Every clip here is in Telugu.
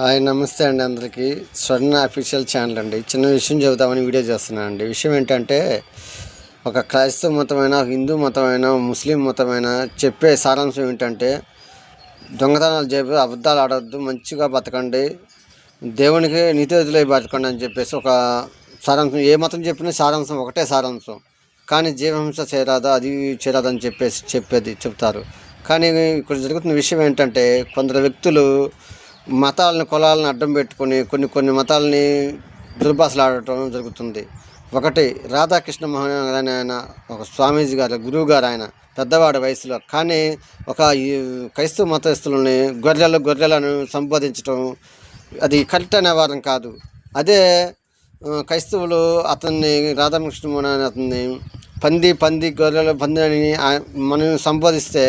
హాయ్ నమస్తే అండి అందరికీ. స్వర్ణ అఫీషియల్ ఛానల్ అండి. చిన్న విషయం చెబుతామని వీడియో చేస్తున్నాను అండి. విషయం ఏంటంటే, ఒక క్రైస్తవ మతమైన, హిందూ మతమైన, ముస్లిం మతమైన చెప్పే సారాంశం ఏంటంటే, దొంగతనాలు చేయదు, అబద్ధాలు ఆడవద్దు, మంచిగా బతకండి, దేవునికి నీతివదిలై బతకండి అని చెప్పేసి ఒక సారాంశం. ఏ మతం చెప్పినా సారాంశం ఒకటే సారాంశం. కానీ జీవహింస చేరాదా, అది చేరాదని చెప్తారు. కానీ ఇక్కడ జరుగుతున్న విషయం ఏంటంటే, కొందరు వ్యక్తులు మతాలను కులాలను అడ్డం పెట్టుకొని కొన్ని మతాలని దుర్భాషలాడటం జరుగుతుంది. ఒకటి రాధాకృష్ణ మోహన్ ఆయన ఒక స్వామీజీ గారు, గురువు గారు, ఆయన పెద్దవాడి వయసులో. కానీ ఒక క్రైస్తవ మతస్థులని గొర్రెలను సంబోధించడం అది కరెక్ట్ అనే వారం కాదు. అదే క్రైస్తవులు అతన్ని రాధాకృష్ణ మోహన్ అతన్ని పంది గొర్రెలు అని మనం సంబోధిస్తే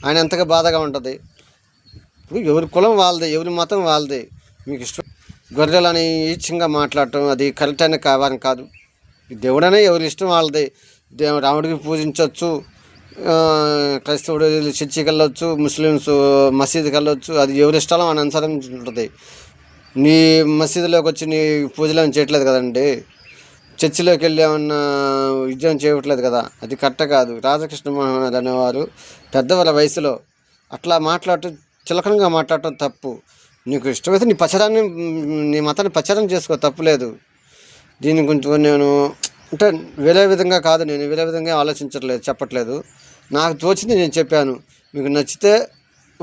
ఆయన ఎంతగా బాధగా ఉంటుంది. ఇప్పుడు ఎవరి కులం వాళ్ళది, ఎవరి మతం వాళ్ళది. మీకు ఇష్టం గొర్రెలని ఈచ్ఛంగా మాట్లాడటం అది కరెక్ట్ అనే కావాలని కాదు. దేవుడనే ఎవరి ఇష్టం వాళ్ళది. రాముడికి పూజించవచ్చు, క్రైస్తవుడు చర్చికి వెళ్ళొచ్చు, ముస్లిమ్స్ మసీదుకి వెళ్ళొచ్చు. అది ఎవరి ఇష్టాలో అని అనుసరించి ఉంటుంది. నీ మసీదులోకి వచ్చి నీ పూజలు ఏమైనా చేయట్లేదు కదండి. చర్చిలోకి వెళ్ళి ఏమన్నా విజయం చేయట్లేదు కదా. అది కరెక్ట్ కాదు. రాధాకృష్ణ మోహన్ అనేవారు పెద్దవాళ్ళ వయసులో అట్లా మాట్లాడటం, చులకనగా మాట్లాడటం తప్పు. నీకు ఇష్టమైతే నీ మతాన్ని ప్రచారం చేసుకో, తప్పులేదు. దీని గురించి నేను అంటే వేరే విధంగా కాదు, నేను వేరే విధంగా చెప్పట్లేదు. నాకు తోచింది నేను చెప్పాను. మీకు నచ్చితే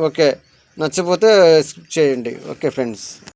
ఓకే, నచ్చకపోతే స్కిప్ చేయండి. Okay friends.